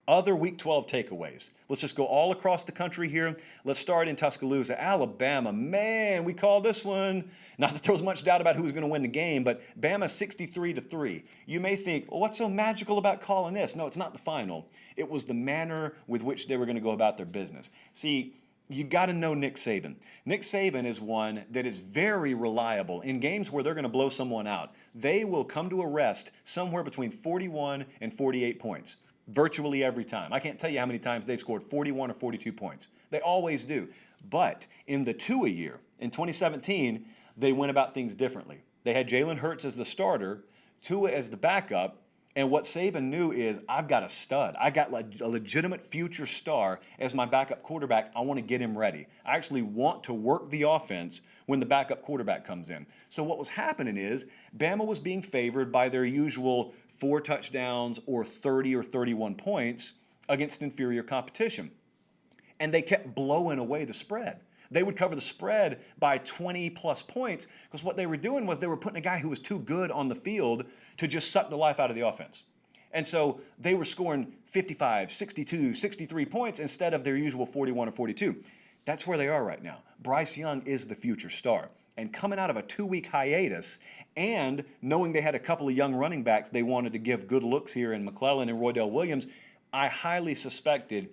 Other Week 12 takeaways. Let's just go all across the country here. Let's start in Tuscaloosa, Alabama. Man, we call this one. Not that there was much doubt about who was going to win the game, but Bama 63-3. You may think, well, what's so magical about calling this? No, it's not the final. It was the manner with which they were going to go about their business. See, you got to know Nick Saban. Nick Saban is one that is very reliable in games where they're going to blow someone out. They will come to a rest somewhere between 41 and 48 points. Virtually every time. I can't tell you how many times they've scored 41 or 42 points. They always do. But in the Tua year, in 2017, they went about things differently. They had Jalen Hurts as the starter, Tua as the backup, and what Saban knew is, I've got a stud. I got a legitimate future star as my backup quarterback. I want to get him ready. I actually want to work the offense when the backup quarterback comes in. So what was happening is, Bama was being favored by their usual 4 touchdowns or 30 or 31 points against inferior competition. And they kept blowing away the spread. They would cover the spread by 20 plus points because what they were doing was they were putting a guy who was too good on the field to just suck the life out of the offense. And so they were scoring 55, 62, 63 points instead of their usual 41 or 42. That's where they are right now. Bryce Young is the future star. And coming out of a 2-week hiatus and knowing they had a couple of young running backs they wanted to give good looks here in McClellan and Roydell Williams, I highly suspected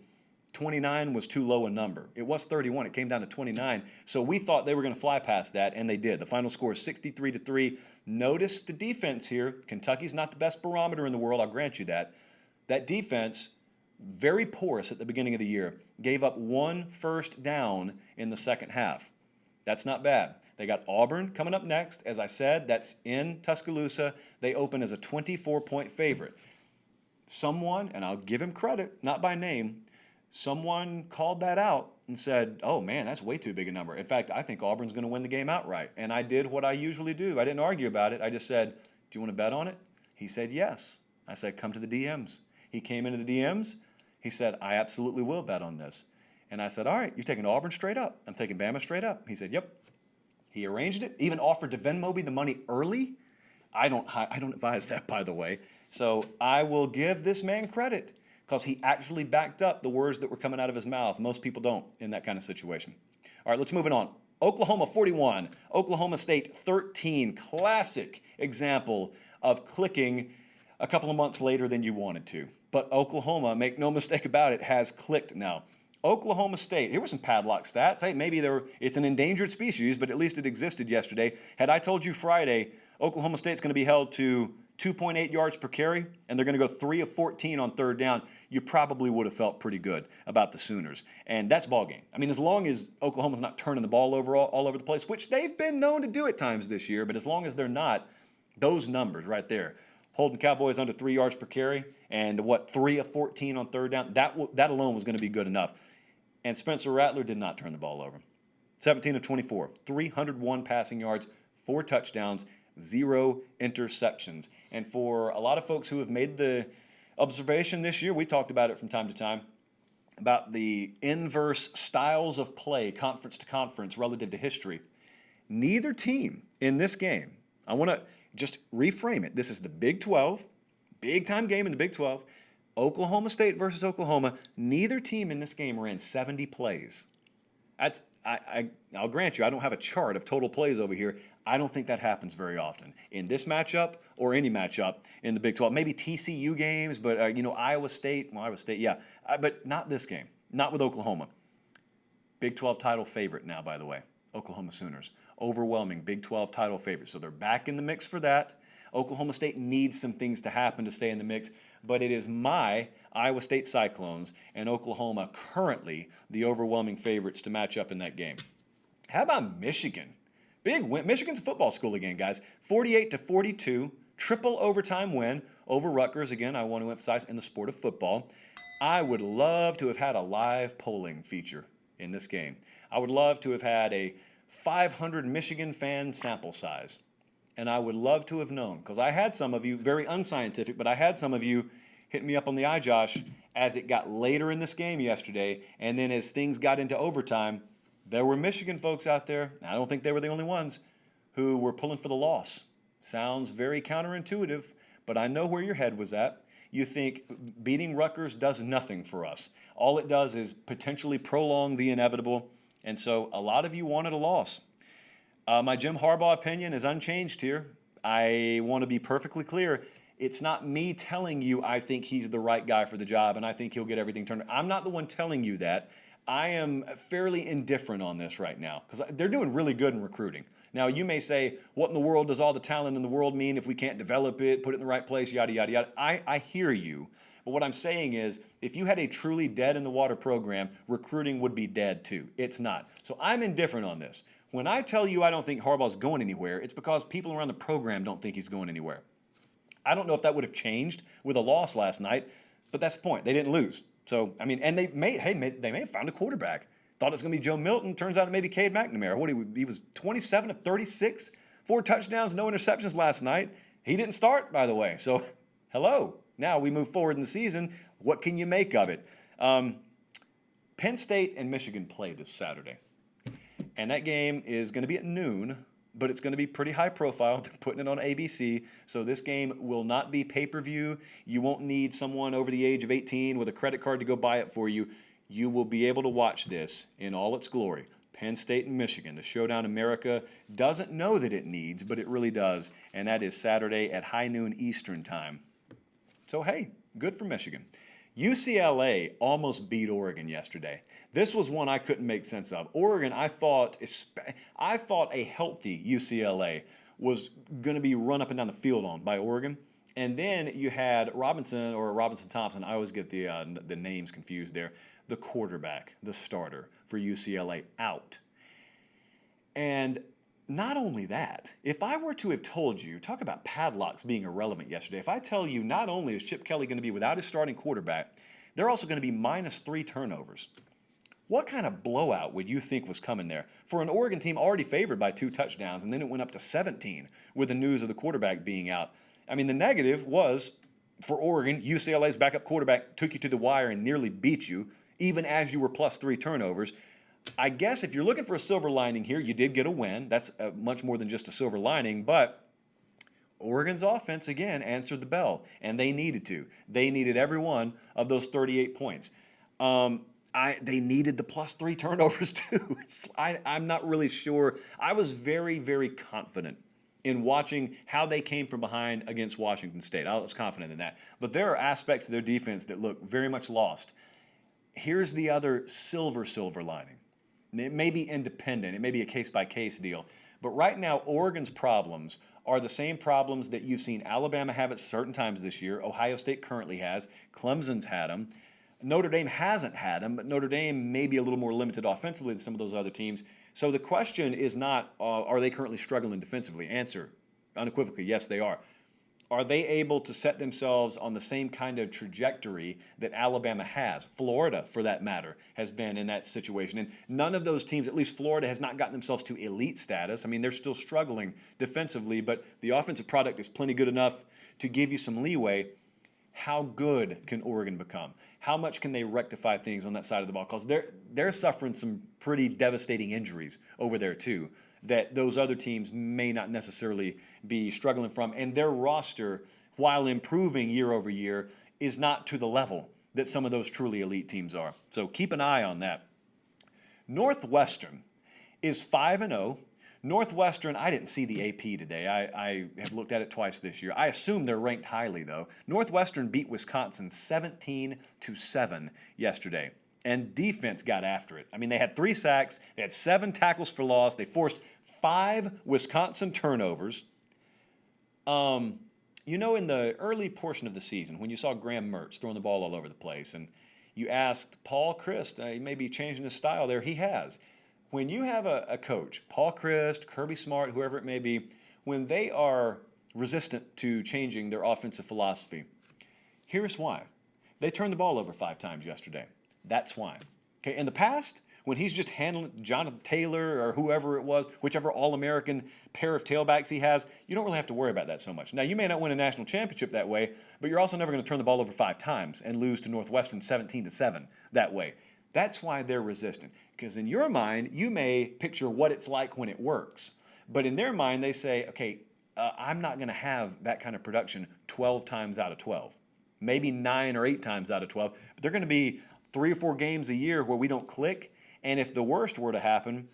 29 was too low a number. It was 31. It came down to 29. So we thought they were going to fly past that, and they did. The final score is 63-3. Notice the defense here. Kentucky's not the best barometer in the world, I'll grant you that. That defense, very porous at the beginning of the year, gave up 1 first down in the second half. That's not bad. They got Auburn coming up next. As I said, that's in Tuscaloosa. They open as a 24-point favorite. Someone, and I'll give him credit, not by name, someone called that out and said, oh man, that's way too big a number. In fact, I think Auburn's going to win the game outright. And I did what I usually do. I didn't argue about it. I just said, do you want to bet on it? He said, yes. I said, come to the DMs. He came into the DMs. He said, I absolutely will bet on this. And I said, all right, you're taking Auburn straight up. I'm taking Bama straight up. He said, yep. He arranged it, even offered to Venmo me the money early. I don't advise that, by the way. So I will give this man credit, because he actually backed up the words that were coming out of his mouth. Most people don't in that kind of situation. All right, let's move it on. Oklahoma 41, Oklahoma State 13. Classic example of clicking a couple of months later than you wanted to. But Oklahoma, make no mistake about it, has clicked now. Oklahoma State, here were some padlock stats. Hey, maybe it's an endangered species, but at least it existed yesterday. Had I told you Friday, Oklahoma State's going to be held to 2.8 yards per carry, and they're going to go 3 of 14 on third down, you probably would have felt pretty good about the Sooners. And that's ball game. I mean, as long as Oklahoma's not turning the ball over all over the place, which they've been known to do at times this year, but as long as they're not, those numbers right there, holding Cowboys under 3 yards per carry, and 3 of 14 on third down, that alone was going to be good enough. And Spencer Rattler did not turn the ball over. 17 of 24, 301 passing yards, 4 touchdowns, 0 interceptions. And for a lot of folks who have made the observation this year, we talked about it from time to time, about the inverse styles of play, conference to conference, relative to history. Neither team in this game, I want to just reframe it. This is the Big 12, big-time game in the Big 12. Oklahoma State versus Oklahoma. Neither team in this game ran 70 plays. I'll grant you, I don't have a chart of total plays over here. I don't think that happens very often in this matchup or any matchup in the Big 12. Maybe TCU games, but Iowa State, yeah. But not this game, not with Oklahoma. Big 12 title favorite now, by the way, Oklahoma Sooners. Overwhelming Big 12 title favorite. So they're back in the mix for that. Oklahoma State needs some things to happen to stay in the mix, but it is my Iowa State Cyclones and Oklahoma currently the overwhelming favorites to match up in that game. How about Michigan? Big win. Michigan's a football school again, guys. 48-42, triple overtime win over Rutgers. Again, I want to emphasize in the sport of football. I would love to have had a live polling feature in this game. I would love to have had a 500 Michigan fan sample size. And I would love to have known, because I had some of you, very unscientific, but I had some of you hit me up on the iJosh as it got later in this game yesterday, and then as things got into overtime, there were Michigan folks out there, I don't think they were the only ones, who were pulling for the loss. Sounds very counterintuitive, but I know where your head was at. You think beating Rutgers does nothing for us. All it does is potentially prolong the inevitable. And so a lot of you wanted a loss. My Jim Harbaugh opinion is unchanged here. I want to be perfectly clear. It's not me telling you I think he's the right guy for the job and I think he'll get everything turned. I'm not the one telling you that. I am fairly indifferent on this right now because they're doing really good in recruiting. Now, you may say, what in the world does all the talent in the world mean if we can't develop it, put it in the right place, yada, yada, yada. I hear you. But what I'm saying is, if you had a truly dead-in-the-water program, recruiting would be dead too. It's not. So I'm indifferent on this. When I tell you I don't think Harbaugh's going anywhere, it's because people around the program don't think he's going anywhere. I don't know if that would have changed with a loss last night, but that's the point. They didn't lose. So, I mean, and they may have found a quarterback. Thought it was going to be Joe Milton. Turns out it may be Cade McNamara. He was 27 of 36, 4 touchdowns, no interceptions last night. He didn't start, by the way. So, hello. Now we move forward in the season. What can you make of it? Penn State and Michigan play this Saturday. And that game is going to be at noon, but it's going to be pretty high profile. They're putting it on ABC. So this game will not be pay-per-view. You won't need someone over the age of 18 with a credit card to go buy it for you. You will be able to watch this in all its glory. Penn State and Michigan, the showdown America doesn't know that it needs, but it really does. And that is Saturday at high noon Eastern time. So, hey, good for Michigan. UCLA almost beat Oregon yesterday. This was one I couldn't make sense of. Oregon, I thought a healthy UCLA was going to be run up and down the field on by Oregon. And then you had Robinson Thompson. I always get the names confused there. The quarterback, the starter for UCLA out. And not only that, if I were to have told you, talk about padlocks being irrelevant yesterday, if I tell you not only is Chip Kelly going to be without his starting quarterback, they're also going to be -3 turnovers. What kind of blowout would you think was coming there for an Oregon team already favored by 2 touchdowns, and then it went up to 17 with the news of the quarterback being out? I mean, the negative was for Oregon, UCLA's backup quarterback took you to the wire and nearly beat you, even as you were +3 turnovers. I guess if you're looking for a silver lining here, you did get a win. That's much more than just a silver lining, but Oregon's offense, again, answered the bell, and they needed to. They needed every one of those 38 points. They needed the +3 turnovers, too. I'm not really sure. I was very, very confident in watching how they came from behind against Washington State. I was confident in that. But there are aspects of their defense that look very much lost. Here's the other silver lining. It may be independent. It may be a case-by-case deal. But right now, Oregon's problems are the same problems that you've seen Alabama have at certain times this year. Ohio State currently has. Clemson's had them. Notre Dame hasn't had them, but Notre Dame may be a little more limited offensively than some of those other teams. So the question is not, are they currently struggling defensively? Answer, unequivocally, yes, they are. Are they able to set themselves on the same kind of trajectory that Alabama has? Florida, for that matter, has been in that situation. And none of those teams, at least Florida, has not gotten themselves to elite status. I mean, they're still struggling defensively, but the offensive product is plenty good enough to give you some leeway. How good can Oregon become? How much can they rectify things on that side of the ball? Because they're suffering some pretty devastating injuries over there, too, that those other teams may not necessarily be struggling from. And their roster, while improving year over year, is not to the level that some of those truly elite teams are. So keep an eye on that. Northwestern is 5-0. Northwestern, I didn't see the AP today. I have looked at it twice this year. I assume they're ranked highly, though. Northwestern beat Wisconsin 17-7 yesterday. And defense got after it. I mean, they had 3 sacks. They had 7 tackles for loss. They forced 5 Wisconsin turnovers. You know, in the early portion of the season, when you saw Graham Mertz throwing the ball all over the place, and you asked Paul Chryst, he may be changing his style there. He has. When you have a coach, Paul Chryst, Kirby Smart, whoever it may be, when they are resistant to changing their offensive philosophy, here's why. They turned the ball over 5 times yesterday. That's why. Okay, in the past, when he's just handling Jonathan Taylor or whoever it was, whichever All-American pair of tailbacks he has, you don't really have to worry about that so much. Now, you may not win a national championship that way, but you're also never going to turn the ball over 5 times and lose to Northwestern 17-7 that way. That's why they're resistant. Because in your mind, you may picture what it's like when it works. But in their mind, they say, okay, I'm not going to have that kind of production 12 times out of 12. maybe 9 or 8 times out of 12. But they're going to be 3 or 4 games a year where we don't click. And if the worst were to happen,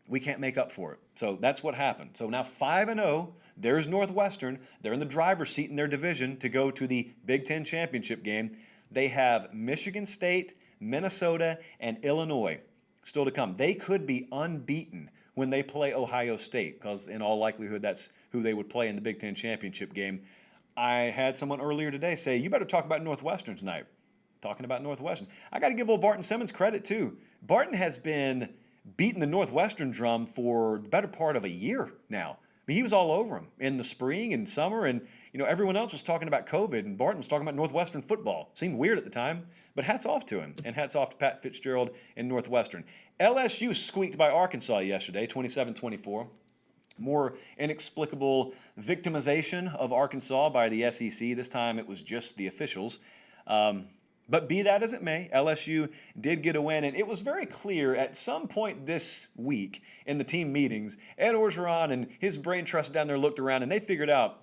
we can't make up for it. So that's what happened. So now 5-0, there's Northwestern. They're in the driver's seat in their division to go to the Big Ten championship game. They have Michigan State, Minnesota, and Illinois still to come. They could be unbeaten when they play Ohio State, because in all likelihood that's who they would play in the Big Ten championship game. I had someone earlier today say, you better talk about Northwestern tonight. Talking about Northwestern. I got to give old Barton Simmons credit too. Barton has been beating the Northwestern drum for the better part of a year now. I mean, he was all over him in the spring and summer, and everyone else was talking about COVID, and Barton was talking about Northwestern football. Seemed weird at the time, but hats off to him, and hats off to Pat Fitzgerald and Northwestern. LSU squeaked by Arkansas yesterday, 27-24. More inexplicable victimization of Arkansas by the SEC. This time it was just the officials. But be that as it may, LSU did get a win, and it was very clear at some point this week in the team meetings, Ed Orgeron and his brain trust down there looked around, and they figured out,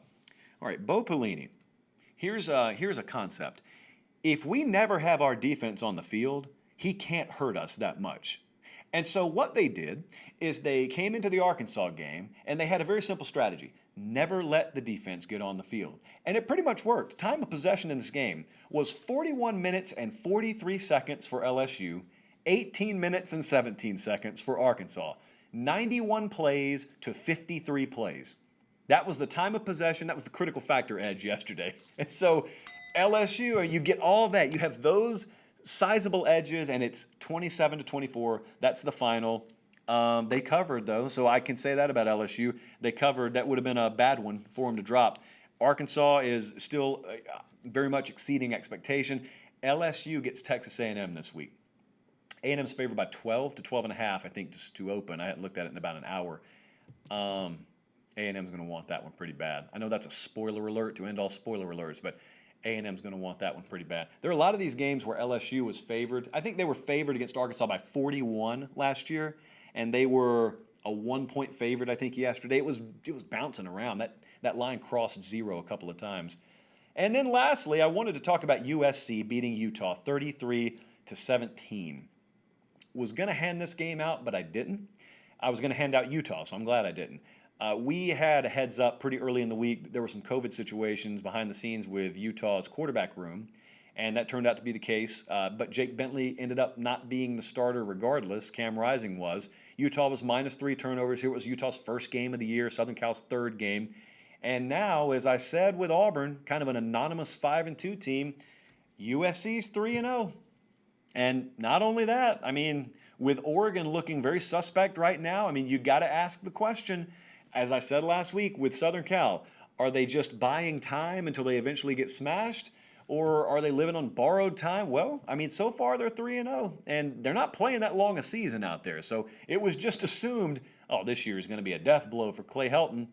all right, Bo Pelini, here's a concept. If we never have our defense on the field, he can't hurt us that much. And so what they did is they came into the Arkansas game, and they had a very simple strategy. Never let the defense get on the field. And it pretty much worked. Time of possession in this game was 41 minutes and 43 seconds for LSU, 18 minutes and 17 seconds for Arkansas. 91 plays to 53 plays. That was the time of possession. That was the critical factor edge yesterday. And so LSU, you get all that. You have those sizable edges, and it's 27-24. That's the final. They covered, though, so I can say that about LSU. They covered. That would have been a bad one for them to drop. Arkansas is still very much exceeding expectation. LSU gets Texas A&M this week. A&M's favored by 12 to 12.5, I think, just to open. I hadn't looked at it in about an hour. A&M's going to want that one pretty bad. I know that's a spoiler alert to end all spoiler alerts, but A&M's going to want that one pretty bad. There are a lot of these games where LSU was favored. I think they were favored against Arkansas by 41 last year, and they were a 1-point favorite, I think, yesterday. It was bouncing around. That line crossed 0 a couple of times. And then lastly, I wanted to talk about USC beating Utah 33-17. Was going to hand this game out, but I didn't. I was going to hand out Utah, so I'm glad I didn't. We had a heads up pretty early in the week. There were some COVID situations behind the scenes with Utah's quarterback room, and that turned out to be the case. But Jake Bentley ended up not being the starter regardless. Cam Rising was. Utah was -3 turnovers. Here it was Utah's first game of the year, Southern Cal's third game. And now, as I said with Auburn, kind of an anonymous 5-2 team, USC's 3-0. And not only that, I mean, with Oregon looking very suspect right now, I mean, you got to ask the question, as I said last week with Southern Cal, are they just buying time until they eventually get smashed? Or are they living on borrowed time? Well, I mean, so far they're 3-0, and they're not playing that long a season out there. So it was just assumed, oh, this year is going to be a death blow for Clay Helton.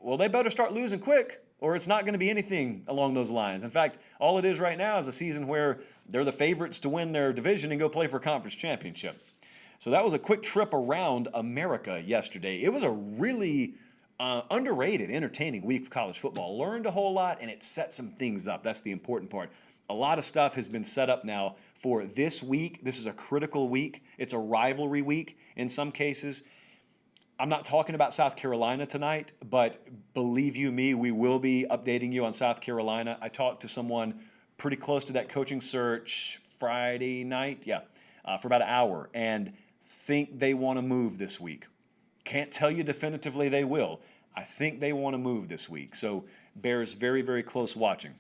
Well, they better start losing quick, or it's not going to be anything along those lines. In fact, all it is right now is a season where they're the favorites to win their division and go play for a conference championship. So that was a quick trip around America yesterday. It was a really underrated, entertaining week of college football. Learned a whole lot, and it set some things up. That's the important part. A lot of stuff has been set up now for this week. This is a critical week. It's a rivalry week in some cases. I'm not talking about South Carolina tonight, but believe you me, we will be updating you on South Carolina. I talked to someone pretty close to that coaching search Friday night, for about an hour, and think they want to move this week. Can't tell you definitively they will. I think they want to move this week. So bears very, very close watching.